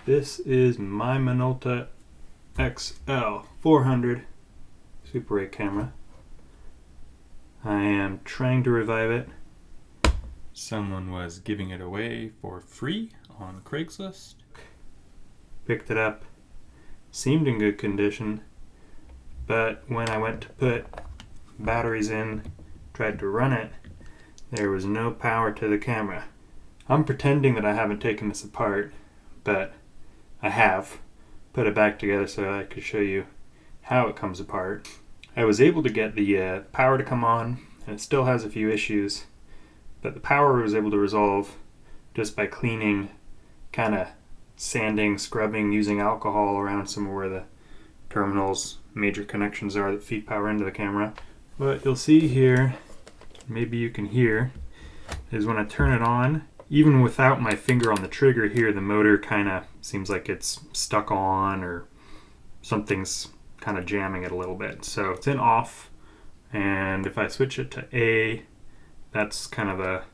This is my Minolta XL-400 Super 8 camera. I am trying to revive it. Someone was giving it away for free on Craigslist. Picked it up. Seemed in good condition, but when I went to put batteries in, tried to run it, there was no power to the camera. I'm pretending that I haven't taken this apart, but I have put it back together so I could show you how it comes apart. I was able to get the power to come on, and it still has a few issues, but the power was able to resolve just by cleaning, kind of sanding, scrubbing, using alcohol around some of where the terminals, major connections are that feed power into the camera. What you'll see here, maybe you can hear, is when I turn it on, even without my finger on the trigger here, the motor kind of seems like it's stuck on or something's kind of jamming it a little bit. So it's in off, and if I switch it to A, that's kind of a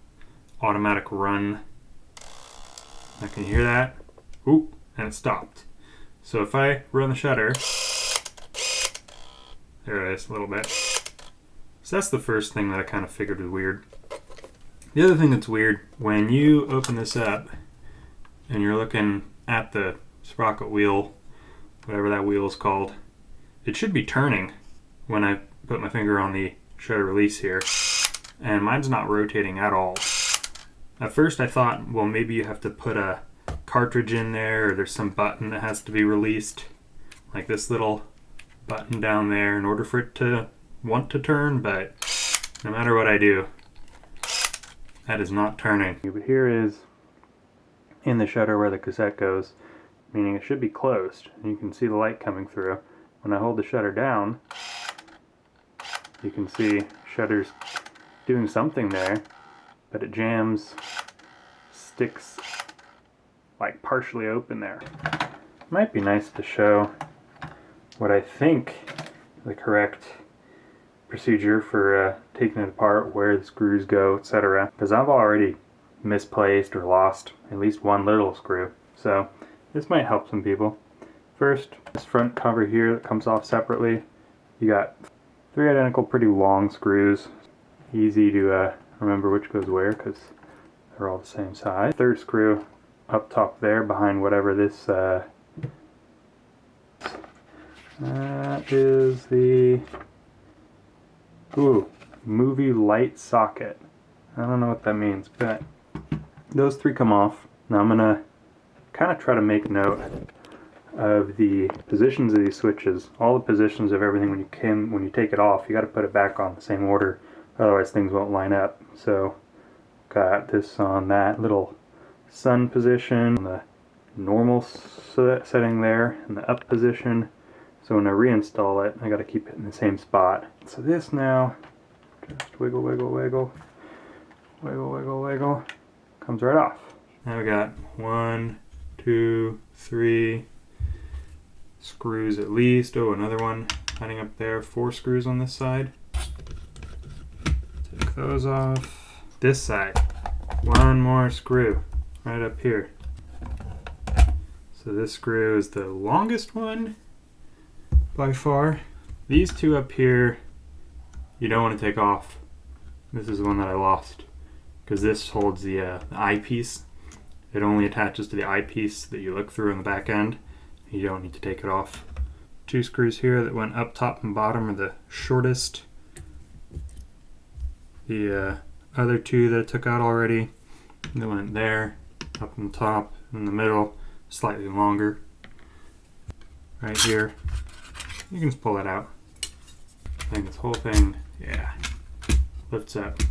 automatic run. I can hear that. Oop, and it stopped. So if I run the shutter, there it is a little bit. So that's the first thing that I kind of figured was weird. The other thing that's weird, when you open this up and you're looking at the sprocket wheel, whatever that wheel is called, it should be turning when I put my finger on the shutter release here, and mine's not rotating at all. At first I thought, well, maybe you have to put a cartridge in there, or there's some button that has to be released, like this little button down there, in order for it to want to turn, but no matter what I do, that is not turning. But here is in the shutter where the cassette goes, meaning it should be closed, and you can see the light coming through. When I hold the shutter down, you can see shutter's doing something there, but it jams, sticks like partially open there. Might be nice to show what I think the correct procedure for taking it apart, where the screws go, etc. Because I've already misplaced or lost at least one little screw. So this might help some people. First, this front cover here that comes off separately. You got 3 identical pretty long screws. Easy to remember which goes where because they're all the same size. Third screw up top there behind whatever this that is the movie light socket. I don't know what that means, but those 3 come off. Now I'm gonna kind of try to make note of the positions of these switches, all the positions of everything. When you take it off, you got to put it back on the same order, otherwise things won't line up. So got this on that little sun position, the normal setting there, and the up position. So when I reinstall it, I got to keep it in the same spot. So this now, just wiggle, wiggle, wiggle, wiggle, wiggle, wiggle, comes right off. Now we got 1, 2, 3 screws at least. Oh, another one hiding up there. 4 screws on this side. Take those off. This side, 1 more screw right up here. So this screw is the longest one by far. These 2 up here you don't want to take off. This is the one that I lost because this holds the eyepiece. It only attaches to the eyepiece that you look through on the back end. You don't need to take it off. 2 screws here that went up top and bottom are the shortest. The other 2 that I took out already, they went there, up on the top, in the middle, slightly longer. Right here, you can just pull it out. I think this whole thing, yeah, lifts up.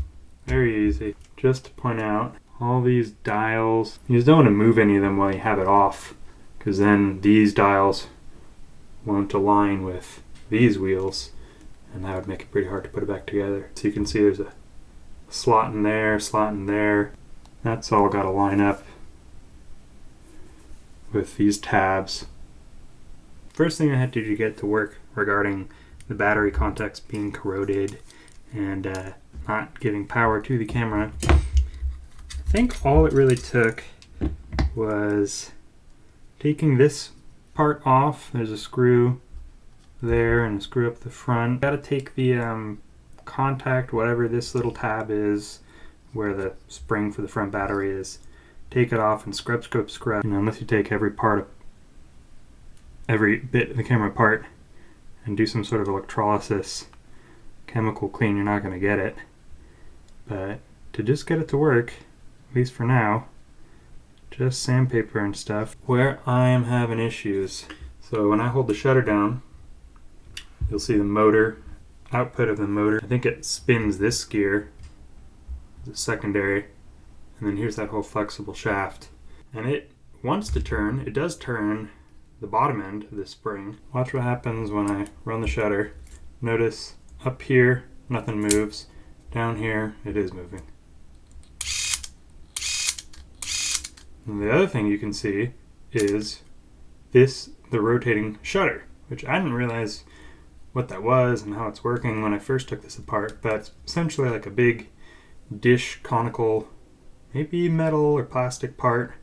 Very easy. Just to point out, all these dials, you just don't want to move any of them while you have it off, because then these dials won't align with these wheels, and that would make it pretty hard to put it back together. So you can see there's a slot in there, slot in there. That's all got to line up with these tabs. First thing I had to do to get to work regarding the battery contacts being corroded and not giving power to the camera, I think all it really took was taking this part off. There's a screw there and a screw up the front. Got to take the contact, whatever this little tab is, where the spring for the front battery is. Take it off and scrub. You know, unless you take every bit of the camera apart and do some sort of electrolysis, chemical clean, you're not going to get it. But to just get it to work, at least for now, just sandpaper and stuff. Where I am having issues, so when I hold the shutter down, you'll see the motor, output of the motor. I think it spins this gear, the secondary, and then here's that whole flexible shaft. And it wants to turn, it does turn the bottom end of the spring. Watch what happens when I run the shutter. Notice up here, nothing moves. Down here, it is moving. And the other thing you can see is the rotating shutter, which I didn't realize what that was and how it's working when I first took this apart, but it's essentially like a big dish conical, maybe metal or plastic part.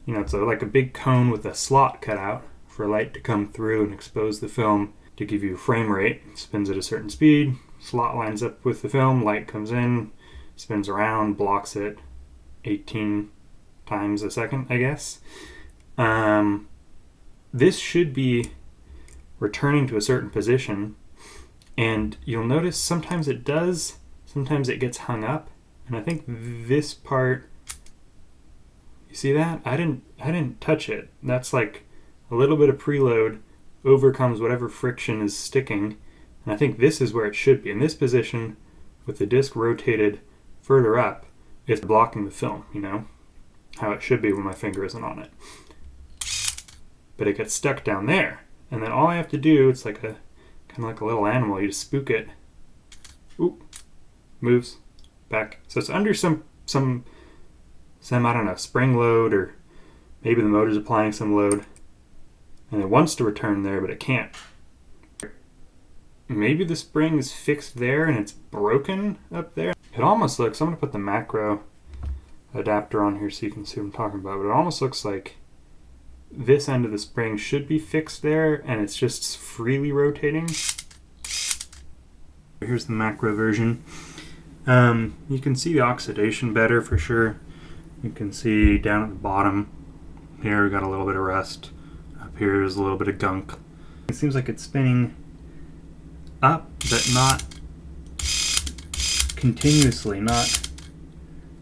You know, it's like a big cone with a slot cut out for light to come through and expose the film to give you a frame rate. It spins at a certain speed, slot lines up with the film, light comes in, spins around, blocks it 18 times a second, I guess. This should be returning to a certain position, and you'll notice sometimes it does, sometimes it gets hung up, and I think this part, you see that? I didn't touch it. That's like a little bit of preload overcomes whatever friction is sticking, and I think this is where it should be. In this position, with the disc rotated further up, it's blocking the film, you know? How it should be when my finger isn't on it. But it gets stuck down there. And then all I have to do, it's like kind of like a little animal, you just spook it. Oop, moves back. So it's under some I don't know, spring load, or maybe the motor's applying some load. And it wants to return there, but it can't. Maybe the spring is fixed there and it's broken up there. It almost looks, I'm going to put the macro adapter on here so you can see what I'm talking about, but it almost looks like this end of the spring should be fixed there and it's just freely rotating. Here's the macro version. You can see the oxidation better for sure. You can see down at the bottom here we got a little bit of rust. Up here is a little bit of gunk. It seems like it's spinning up, but not continuously, not...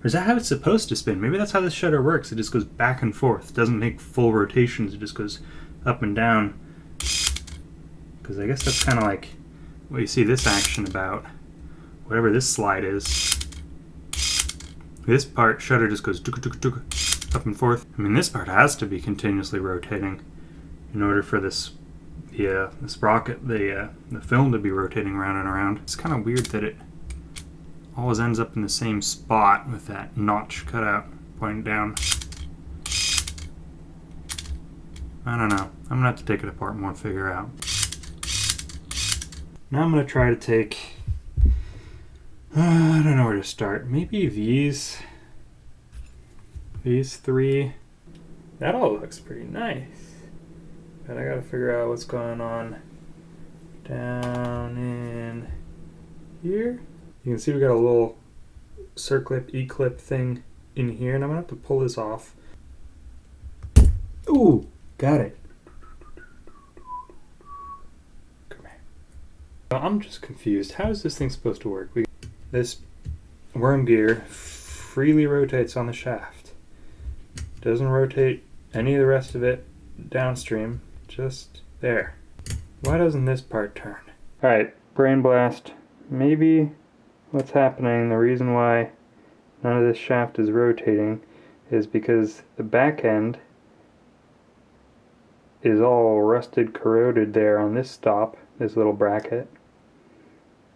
Or is that how it's supposed to spin? Maybe that's how this shutter works. It just goes back and forth. It doesn't make full rotations. It just goes up and down. Because I guess that's kind of like what you see this action about. Whatever this slide is. This part, shutter just goes up and forth. I mean, this part has to be continuously rotating in order for this, the sprocket, the film to be rotating around and around. It's kind of weird that it always ends up in the same spot with that notch cut out pointing down. I don't know. I'm gonna have to take it apart more and figure out. Now I'm gonna try to take, I don't know where to start. Maybe these three. That all looks pretty nice. But I gotta figure out what's going on down in here. You can see we got a little circlip, E-clip thing in here, and I'm gonna have to pull this off. Ooh, got it. Come here. I'm just confused. How is this thing supposed to work? This worm gear freely rotates on the shaft. Doesn't rotate any of the rest of it downstream, just there. Why doesn't this part turn? Alright, brain blast. Maybe what's happening, the reason why none of this shaft is rotating is because the back end is all rusted, corroded there on this stop, this little bracket.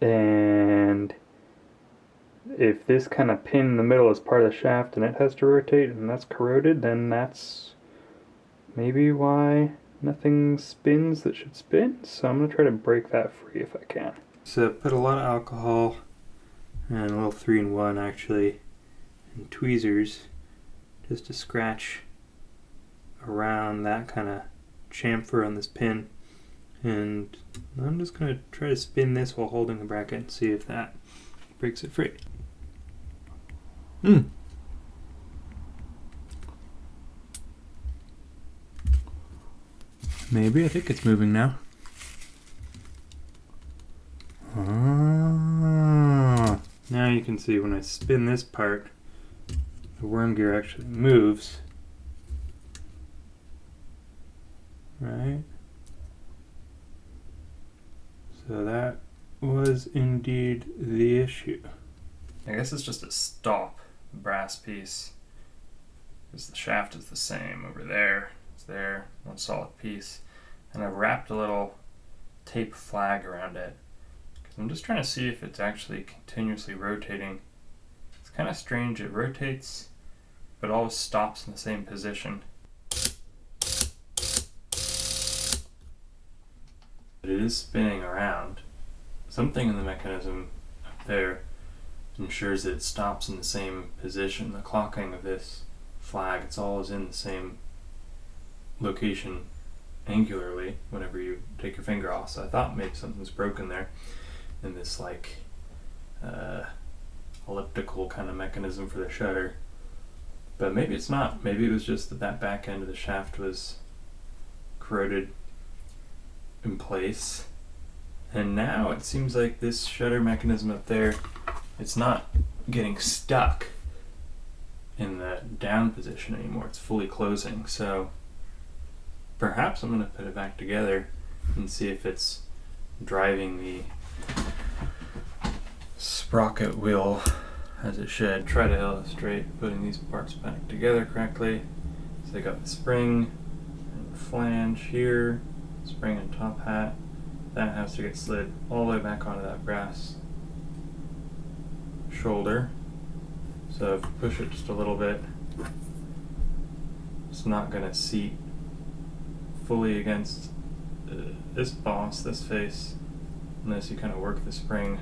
And if this kind of pin in the middle is part of the shaft and it has to rotate and that's corroded, then that's maybe why nothing spins that should spin. So I'm going to try to break that free if I can. So put a lot of alcohol and a little 3-in-1 actually, and tweezers just to scratch around that kind of chamfer on this pin, and I'm just going to try to spin this while holding the bracket and see if that breaks it free. Maybe. I think it's moving now. Now you can see when I spin this part, the worm gear actually moves. Right? So that was indeed the issue. I guess it's just a stop brass piece, because the shaft is the same over there. It's there, one solid piece. And I've wrapped a little tape flag around it, because I'm just trying to see if it's actually continuously rotating. It's kind of strange, it rotates, but always stops in the same position. But it is spinning around. Something in the mechanism up there ensures that it stops in the same position. The clocking of this flag, it's always in the same location angularly whenever you take your finger off. So I thought maybe something's broken there in this like elliptical kind of mechanism for the shutter. But maybe it's not. Maybe it was just that that back end of the shaft was corroded in place. And now it seems like this shutter mechanism up there, it's not getting stuck in the down position anymore. It's fully closing. So perhaps I'm going to put it back together and see if it's driving the sprocket wheel as it should. Try to illustrate putting these parts back together correctly. So I got the spring and flange here, spring and top hat. That has to get slid all the way back onto that brass shoulder. So if you push it just a little bit, it's not going to seat fully against this boss, this face, unless you kind of work the spring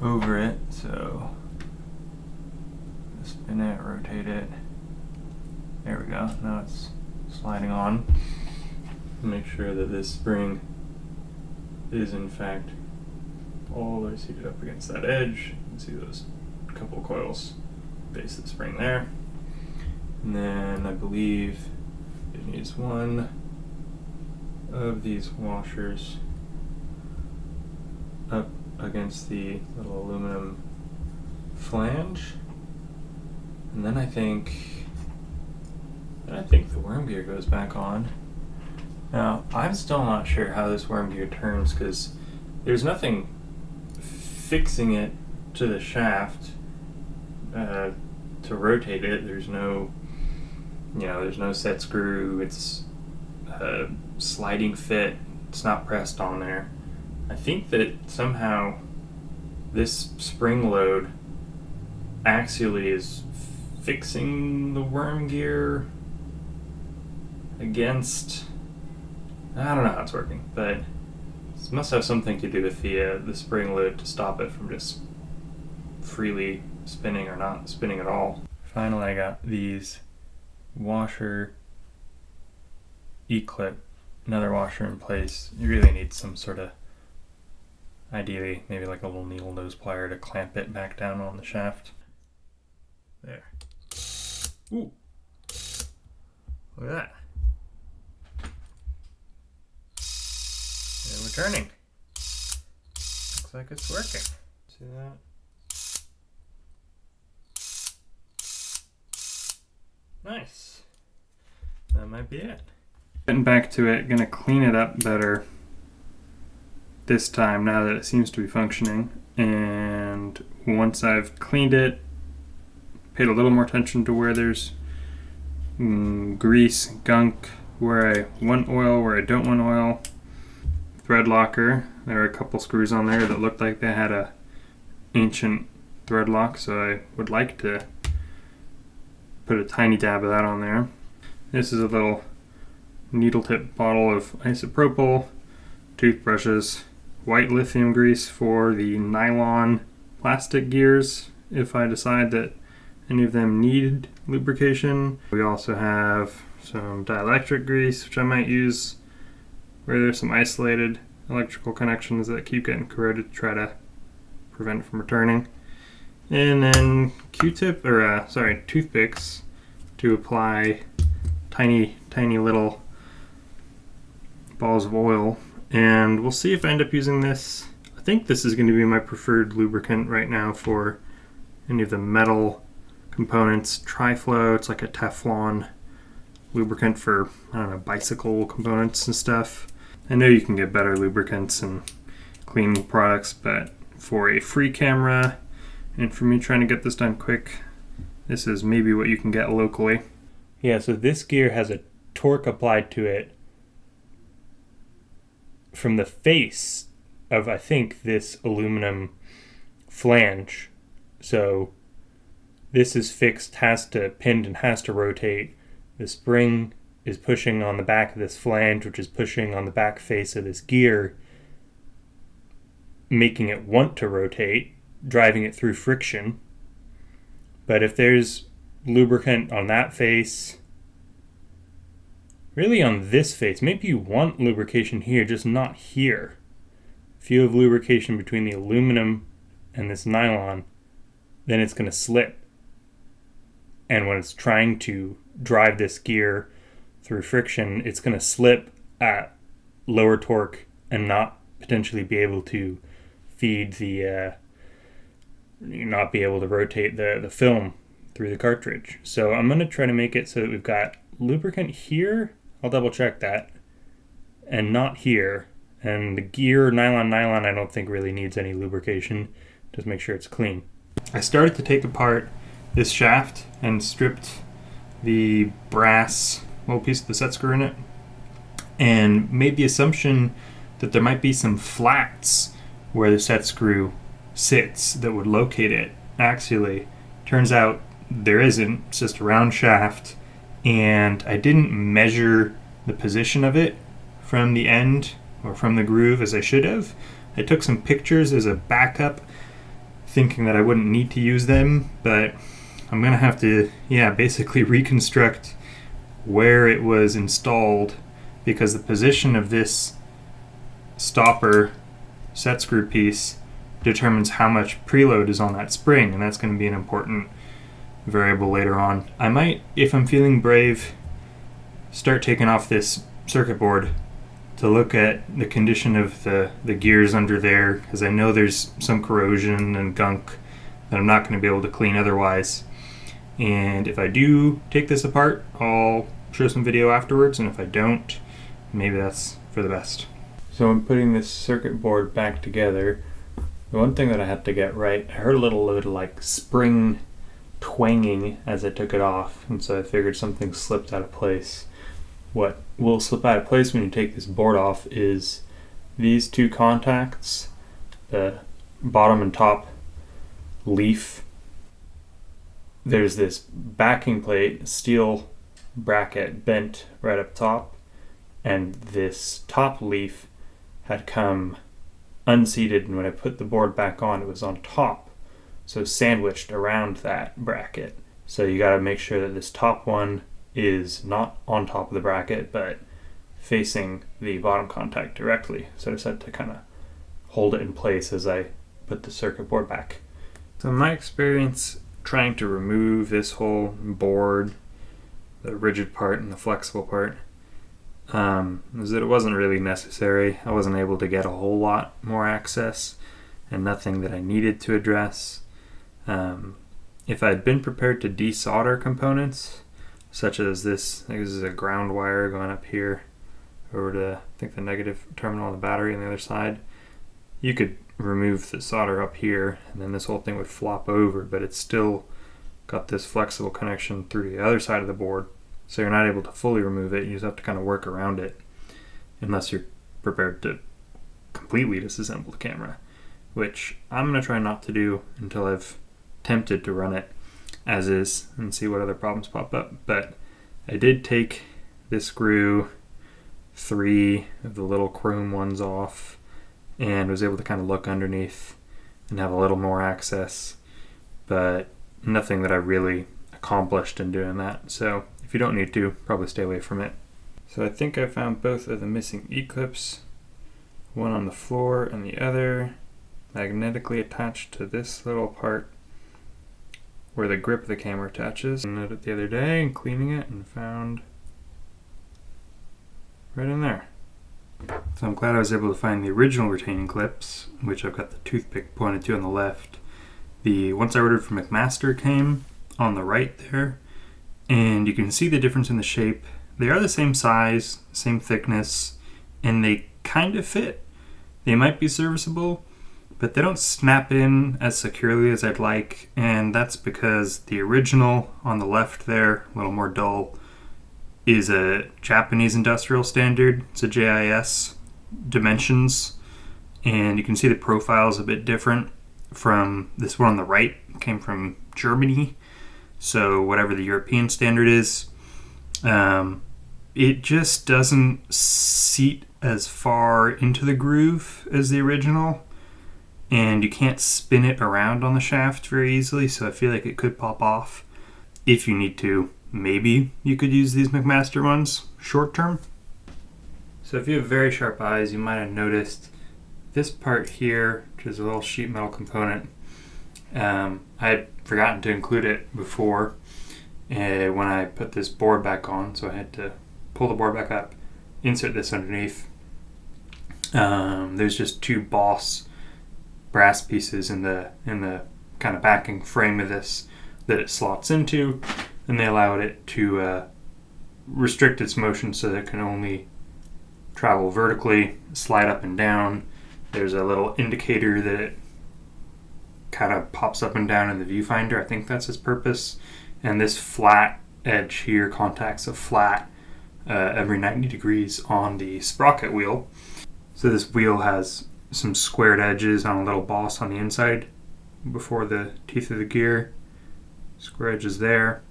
over it. So spin it, rotate it. There we go. Now it's sliding on. Make sure that this spring is in fact all the way seated up against that edge. You can see those couple coils base the spring there. And then I believe it needs one of these washers up against the little aluminum flange. And then I think the worm gear goes back on. Now, I'm still not sure how this worm gear turns, because there's nothing fixing it to the shaft to rotate it. There's no, there's no set screw. It's a sliding fit. It's not pressed on there. I think that somehow this spring load axially is fixing the worm gear against, I don't know how it's working, but this must have something to do with the spring load to stop it from just freely spinning or not spinning at all. Finally, I got these washer E-clip, another washer in place. You really need some sort of, ideally, maybe like a little needle nose plier to clamp it back down on the shaft. There. Ooh. Look at that. And we're turning. Looks like it's working. See that? Nice. That might be it. Getting back to it, gonna clean it up better this time now that it seems to be functioning. And once I've cleaned it, paid a little more attention to where there's grease, gunk, where I want oil, where I don't want oil. Thread locker, there are a couple screws on there that looked like they had a ancient thread lock, so I would like to put a tiny dab of that on there. This is a little needle tip bottle of isopropyl, toothbrushes, white lithium grease for the nylon plastic gears if I decide that any of them need lubrication. We also have some dielectric grease, which I might use where there's some isolated electrical connections that keep getting corroded to try to prevent it from returning. And then toothpicks to apply tiny little balls of oil. And we'll see if I end up using this. I think this is going to be my preferred lubricant right now for any of the metal components. Tri-Flow, it's like a Teflon lubricant for, I don't know, bicycle components and stuff. I know you can get better lubricants and cleaning products, but for a free camera and for me trying to get this done quick, this is maybe what you can get locally. Yeah, so this gear has a torque applied to it from the face of, I think, this aluminum flange. So this is fixed, pinned and has to rotate. The spring is pushing on the back of this flange, which is pushing on the back face of this gear, making it want to rotate, driving it through friction. But if there's lubricant on that face, really on this face, maybe you want lubrication here, just not here. If you have lubrication between the aluminum and this nylon, then it's going to slip. And when it's trying to drive this gear through friction, it's going to slip at lower torque and not potentially be able to feed not be able to rotate the film through the cartridge. So I'm going to try to make it so that we've got lubricant here, I'll double check that, and not here. And the gear, nylon, I don't think really needs any lubrication. Just make sure it's clean. I started to take apart this shaft and stripped the brass little piece of the set screw in it, and made the assumption that there might be some flats where the set screw sits that would locate it axially. Turns out there isn't. It's just a round shaft, and I didn't measure the position of it from the end or from the groove as I should have. I took some pictures as a backup, thinking that I wouldn't need to use them, but I'm gonna have to basically reconstruct where it was installed, because the position of this stopper set screw piece determines how much preload is on that spring, and that's going to be an important variable later on. I might, if I'm feeling brave, start taking off this circuit board to look at the condition of the gears under there, because I know there's some corrosion and gunk that I'm not going to be able to clean otherwise. And if I do take this apart, I'll show some video afterwards, and if I don't, maybe that's for the best. So I'm putting this circuit board back together. The one thing that I had to get right, I heard a little like spring twanging as I took it off, and so I figured something slipped out of place. What will slip out of place when you take this board off is these two contacts, the bottom and top leaf. There's this backing plate, steel bracket bent right up top, and this top leaf had come unseated, and when I put the board back on, it was on top, so sandwiched around that bracket. So you got to make sure that this top one is not on top of the bracket, but facing the bottom contact directly. So I just had to kind of hold it in place as I put the circuit board back. So in my experience trying to remove this whole board, the rigid part and the flexible part, is that it wasn't really necessary. I wasn't able to get a whole lot more access, and nothing that I needed to address. If I'd been prepared to desolder components, such as this, I think this is a ground wire going up here over to, I think, the negative terminal of the battery on the other side, you could remove the solder up here, and then this whole thing would flop over, but it's still got this flexible connection through the other side of the board, so you're not able to fully remove it. You just have to kind of work around it, unless you're prepared to completely disassemble the camera, which I'm going to try not to do until I've attempted to run it as is and see what other problems pop up. But I did take this screw, 3 of the little chrome ones off, and was able to kind of look underneath and have a little more access, but nothing that I really accomplished in doing that. So if you don't need to, probably stay away from it. So I think I found both of the missing E-clips, one on the floor and the other magnetically attached to this little part where the grip of the camera attaches. I noted it the other day and cleaning it and found right in there. So I'm glad I was able to find the original retaining clips, which I've got the toothpick pointed to on the left. The ones I ordered from McMaster came on the right there, and you can see the difference in the shape. They are the same size, same thickness, and they kind of fit. They might be serviceable, but they don't snap in as securely as I'd like, and that's because the original on the left there, a little more dull, is a Japanese industrial standard. It's a JIS dimensions, and you can see the profile is a bit different from this one on the right. It came from Germany, so whatever the European standard is, it just doesn't seat as far into the groove as the original, and you can't spin it around on the shaft very easily, so I feel like it could pop off. If you need to, maybe you could use these McMaster ones short term. So if you have very sharp eyes, you might have noticed this part here, which is a little sheet metal component. I had forgotten to include it before when I put this board back on, so I had to pull the board back up, insert this underneath. There's just two Boss brass pieces in the kind of backing frame of this that it slots into, and they allowed it to restrict its motion so that it can only travel vertically, slide up and down. There's a little indicator that it kind of pops up and down in the viewfinder. I think that's its purpose. And this flat edge here contacts a flat every 90 degrees on the sprocket wheel. So this wheel has some squared edges on a little boss on the inside before the teeth of the gear. Square edges there,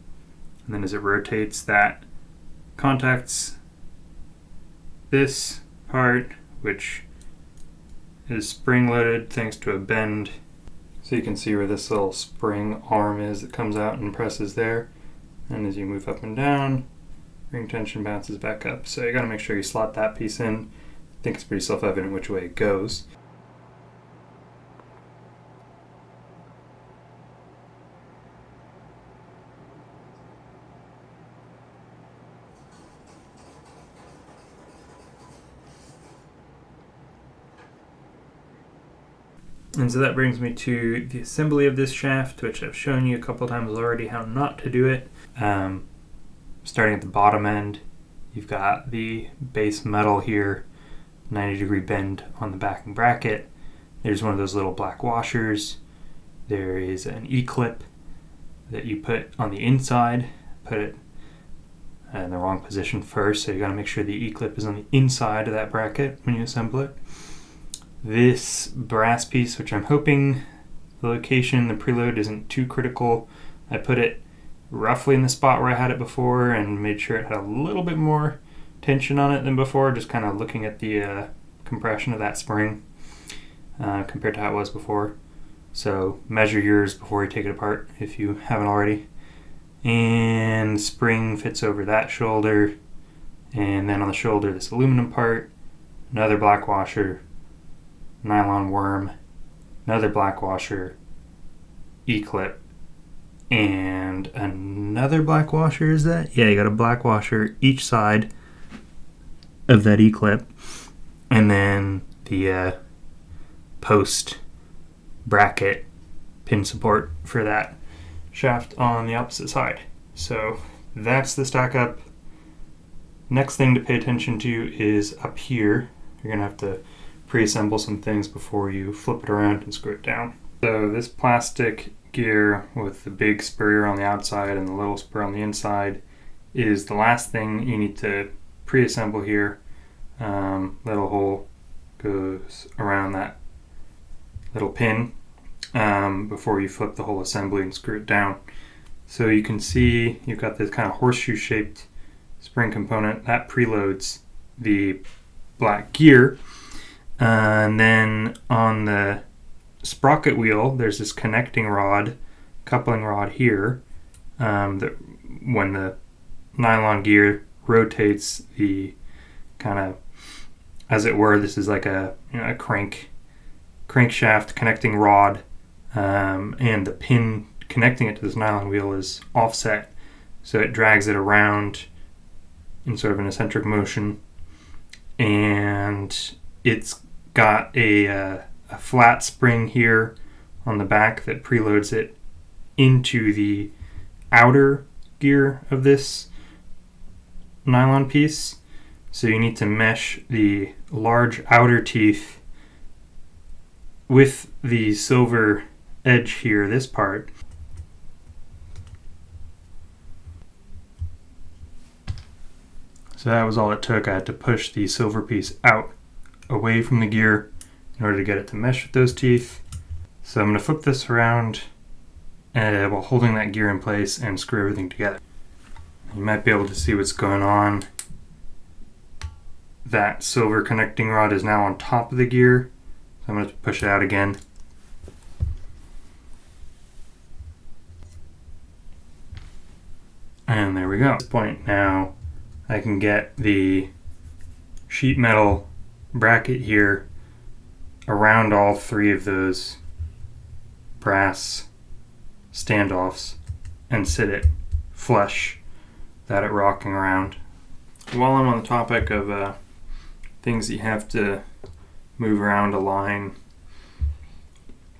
and then as it rotates, that contacts this part, which is spring loaded thanks to a bend. So you can see where this little spring arm is that comes out and presses there, and as you move up and down, ring tension bounces back up. So you got to make sure you slot that piece in. I think it's pretty self-evident which way it goes. And so that brings me to the assembly of this shaft, which I've shown you a couple times already how not to do it. Starting at the bottom end, you've got the base metal here, 90 degree bend on the backing bracket. There's one of those little black washers. There is an E-clip that you put on the inside. Put it in the wrong position first, so you got to make sure the E-clip is on the inside of that bracket when you assemble it. This brass piece, which I'm hoping the location, the preload isn't too critical. I put it roughly in the spot where I had it before and made sure it had a little bit more tension on it than before, just kind of looking at the compression of that spring compared to how it was before. So measure yours before you take it apart if you haven't already. And the spring fits over that shoulder, and then on the shoulder this aluminum part, another black washer, nylon worm, another black washer, E-clip, and another black washer. Is that? Yeah, you got a black washer each side of that E-clip, and then the post bracket pin support for that shaft on the opposite side. So that's the stack up. Next thing to pay attention to is up here. You're gonna have to pre-assemble some things before you flip it around and screw it down. So this plastic gear with the big spur on the outside and the little spur on the inside is the last thing you need to pre-assemble here. Little hole goes around that little pin before you flip the whole assembly and screw it down. So you can see you've got this kind of horseshoe shaped spring component that preloads the black gear. And then on the sprocket wheel, there's this connecting rod, coupling rod here, that when the nylon gear rotates the kind of, as it were, this is like a crankshaft connecting rod, and the pin connecting it to this nylon wheel is offset, so it drags it around in sort of an eccentric motion, and it's got a flat spring here on the back that preloads it into the outer gear of this nylon piece. So you need to mesh the large outer teeth with the silver edge here, this part. So that was all it took. I had to push the silver piece out away from the gear in order to get it to mesh with those teeth. So I'm going to flip this around while holding that gear in place and screw everything together. You might be able to see what's going on. That silver connecting rod is now on top of the gear. So I'm going to push it out again. And there we go. At this point now, I can get the sheet metal bracket here around all three of those brass standoffs and sit it flush without it rocking around. While I'm on the topic of things that you have to move around a line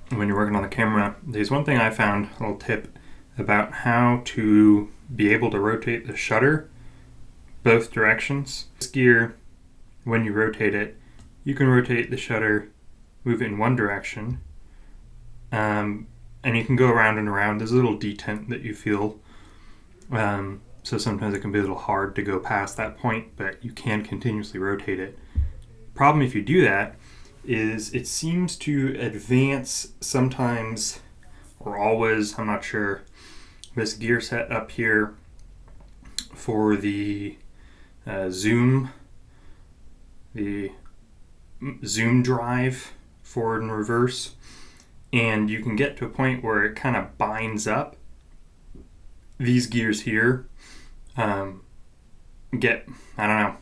when you're working on the camera, there's one thing I found, a little tip about how to be able to rotate the shutter both directions. This gear, when you rotate it, you can rotate the shutter, move it in one direction, and you can go around and around. There's a little detent that you feel, so sometimes it can be a little hard to go past that point, but you can continuously rotate it. Problem if you do that is it seems to advance sometimes, or always, I'm not sure, this gear set up here for the zoom drive forward and reverse, and you can get to a point where it kind of binds up these gears here, get, I don't know,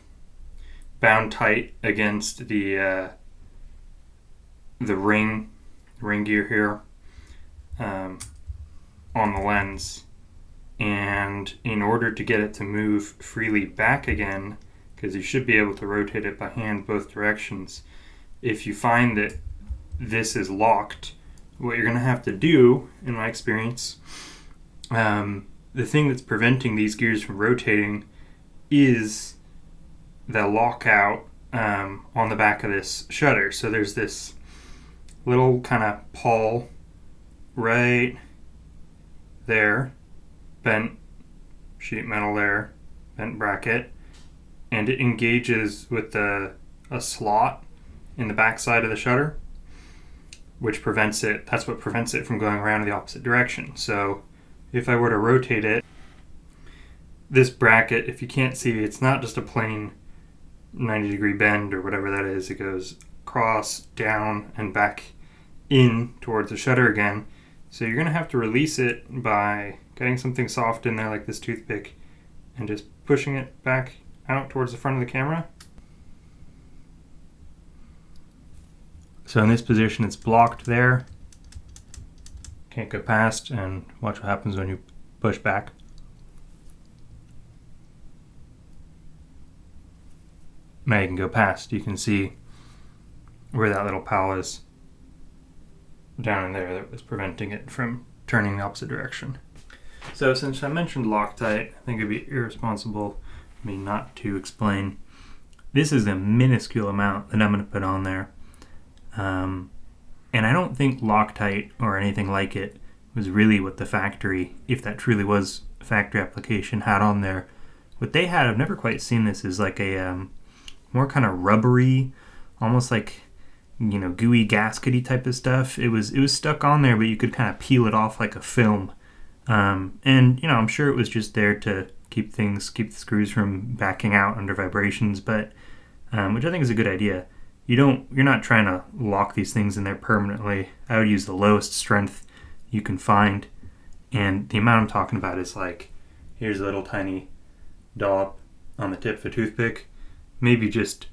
bound tight against the ring gear here on the lens, and in order to get it to move freely back again, because you should be able to rotate it by hand both directions, if you find that this is locked, what you're going to have to do, in my experience, the thing that's preventing these gears from rotating is the lockout on the back of this shutter. So there's this little kind of pawl right there, bent sheet metal there, bent bracket, and it engages with a slot in the back side of the shutter, which prevents it, that's what prevents it from going around in the opposite direction. So if I were to rotate it, this bracket, if you can't see, it's not just a plain 90-degree bend or whatever that is. It goes across, down, and back in towards the shutter again. So you're going to have to release it by getting something soft in there like this toothpick and just pushing it back out towards the front of the camera. So in this position it's blocked there. Can't go past, and watch what happens when you push back. Now you can go past. You can see where that little pal is down in there that was preventing it from turning the opposite direction. So since I mentioned Loctite, I think it'd be irresponsible of me not to explain. This is a minuscule amount that I'm going to put on there. And I don't think Loctite or anything like it was really what the factory, if that truly was a factory application, had on there. What they had, I've never quite seen this, is like a more kind of rubbery, almost like, you know, gooey gaskety type of stuff. It was stuck on there, but you could kind of peel it off like a film. And you know, I'm sure it was just there to keep the screws from backing out under vibrations, but which I think is a good idea. You're not trying to lock these things in there permanently. I would use the lowest strength you can find, and the amount I'm talking about is like, here's a little tiny dollop on the tip of a toothpick. Maybe just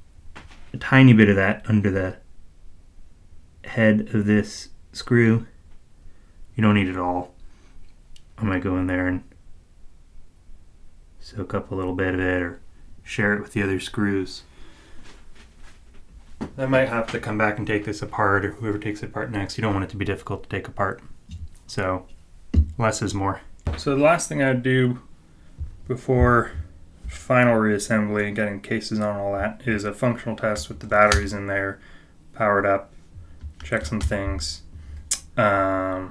a tiny bit of that under the head of this screw. You don't need it all. I might go in there and soak up a little bit of it or share it with the other screws. I might have to come back and take this apart, or whoever takes it apart next. You don't want it to be difficult to take apart. So less is more. So the last thing I would do before final reassembly and getting cases on all that is a functional test with the batteries in there, powered up, check some things. I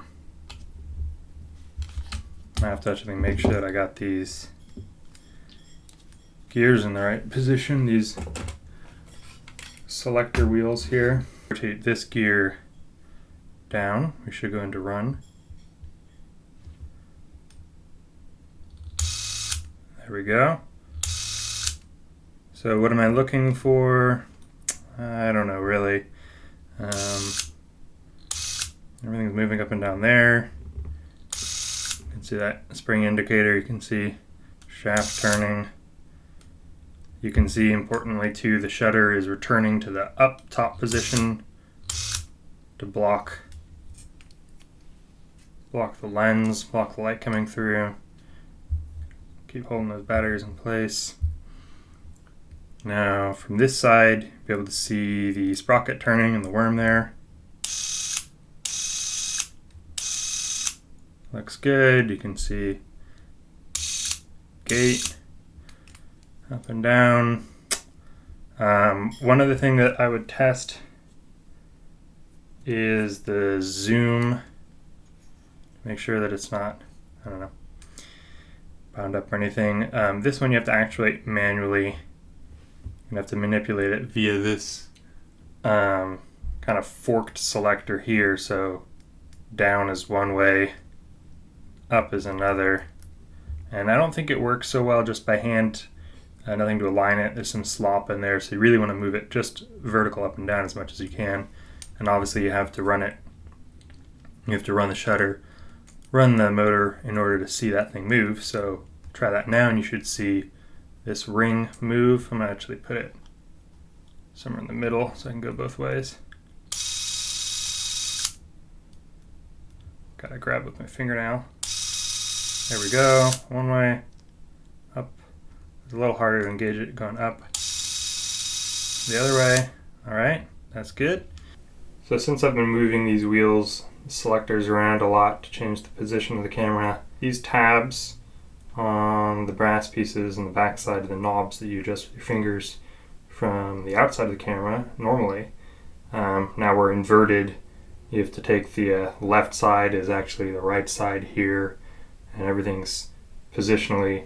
have to actually make sure that I got these gears in the right position, these selector wheels here. Rotate this gear down. We should go into run. There we go. So what am I looking for? I don't know really. Everything's moving up and down there. You can see that spring indicator. You can see shaft turning. You can see, importantly too, the shutter is returning to the up top position to block the lens, block the light coming through. Keep holding those batteries in place. Now from this side, you'll be able to see the sprocket turning and the worm there. Looks good. You can see gate up and down. One other thing that I would test is the zoom. Make sure that it's not, I don't know, bound up or anything. This one you have to actuate manually. You have to manipulate it via this kind of forked selector here. So down is one way, up is another. And I don't think it works so well just by hand. Nothing to align it. There's some slop in there, so you really want to move it just vertical up and down as much as you can. And obviously you have to run it. You have to run the shutter, run the motor in order to see that thing move. So try that now and you should see this ring move. I'm going to actually put it somewhere in the middle so I can go both ways. Gotta grab with my fingernail. There we go. One way, up. It's a little harder to engage it going up. The other way. Alright, that's good. So since I've been moving these wheels, selectors around a lot to change the position of the camera, these tabs on the brass pieces and the back side of the knobs that you adjust with your fingers from the outside of the camera normally, now we're inverted. You have to take the left side is actually the right side here, and everything's positionally,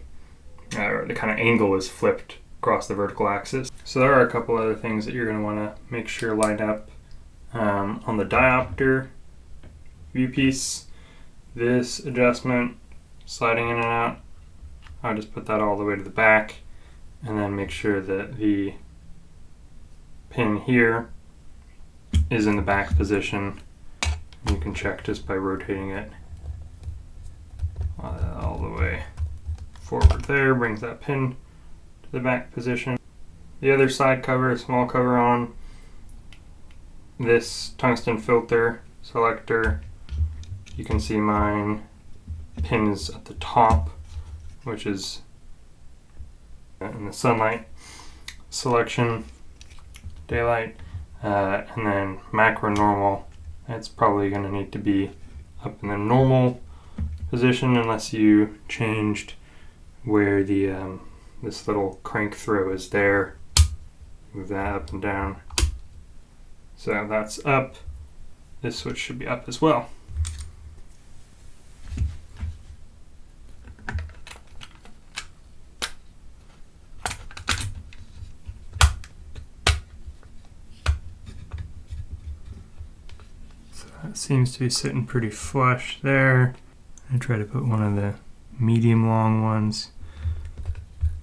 or the kind of angle is flipped across the vertical axis. So there are a couple other things that you're going to want to make sure line up. On the diopter viewpiece, this adjustment sliding in and out, I'll just put that all the way to the back and then make sure that the pin here is in the back position. You can check just by rotating it all the way forward there, brings that pin to the back position. The other side cover, a small cover on this tungsten filter selector. You can see mine pins at the top, which is in the sunlight selection, daylight, and then macro normal. It's probably going to need to be up in the normal position unless you changed where the this little crank throw is there. Move that up and down. So that's up. This switch should be up as well. So that seems to be sitting pretty flush there. I try to put one of the medium long ones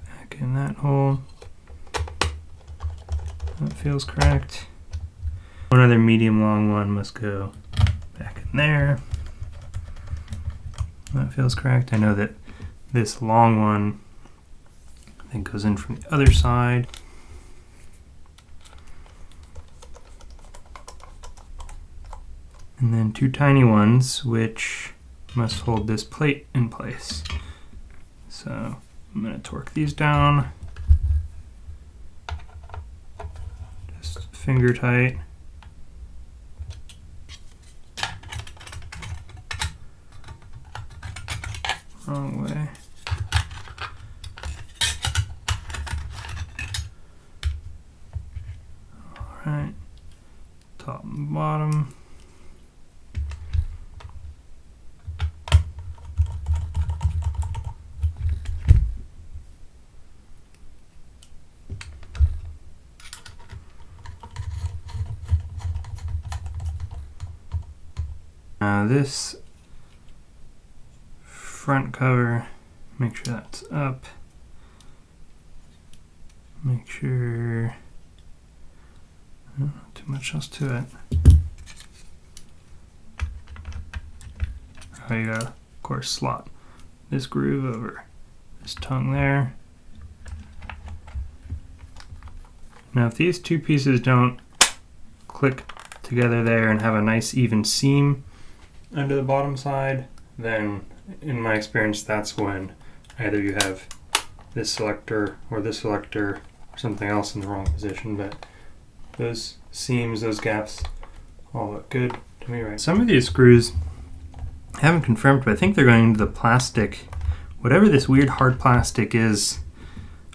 back in that hole. That feels correct. One other medium long one must go back in there. That feels correct. I know that this long one Then goes in from the other side. And then two tiny ones which must hold this plate in place. So I'm going to torque these down. Just finger tight. Wrong way. Alright, top and bottom. Now this front cover, make sure that's up. Make sure not too much else to it. Oh, you gotta, of course, slot this groove over this tongue there. Now if these two pieces don't click together there and have a nice even seam under the bottom side, then in my experience that's when either you have this selector or this selector or something else in the wrong position. But those seams, those gaps all look good to me, right? Some of these screws I haven't confirmed, but I think they're going into the plastic, whatever this weird hard plastic is,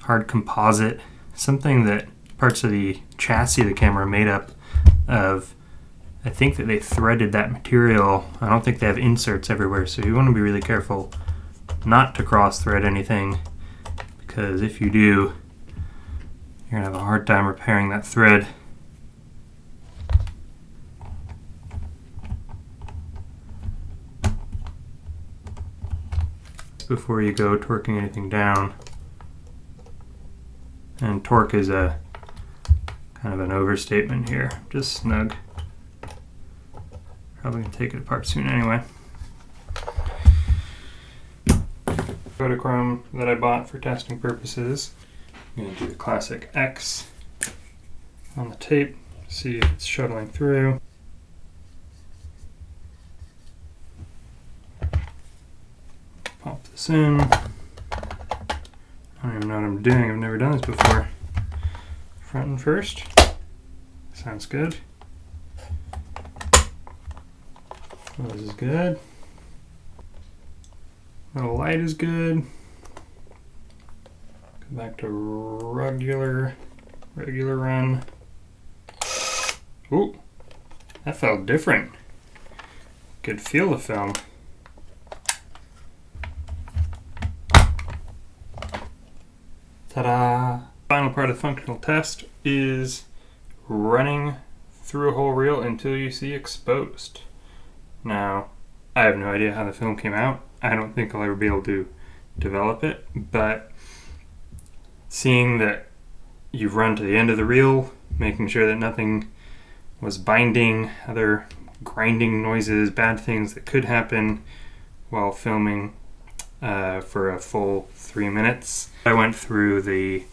hard composite, something that parts of the chassis of the camera are made up of. I think that they threaded that material. I don't think they have inserts everywhere, so you want to be really careful not to cross thread anything, because if you do, you're going to have a hard time repairing that thread. Before you go torquing anything down, and torque is a kind of an overstatement here, just snug. Probably gonna take it apart soon anyway. Photochrome that I bought for testing purposes. I'm gonna do the classic X on the tape, see if it's shuttling through. Pop this in. I don't even know what I'm doing, I've never done this before. Front and first. Sounds good. Well, this is good. Little light is good. Go back to regular run. Ooh, that felt different. Could feel the film. Ta-da! Final part of the functional test is running through a whole reel until you see exposed. Now, I have no idea how the film came out. I don't think I'll ever be able to develop it, but seeing that you've run to the end of the reel, making sure that nothing was binding, other grinding noises, bad things that could happen while filming for a full 3 minutes. I went through the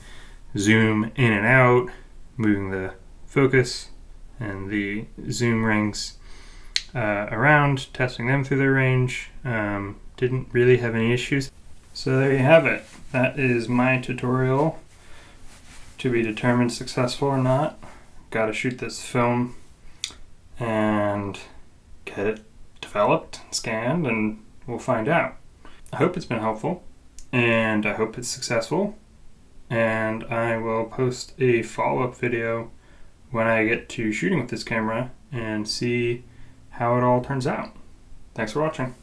zoom in and out, moving the focus and the zoom rings around, testing them through their range. Didn't really have any issues. So there you have it. That is my tutorial. To be determined successful or not, gotta shoot this film and get it developed, scanned, and we'll find out. I hope it's been helpful, and I hope it's successful, and I will post a follow-up video when I get to shooting with this camera and see how it all turns out. Thanks for watching.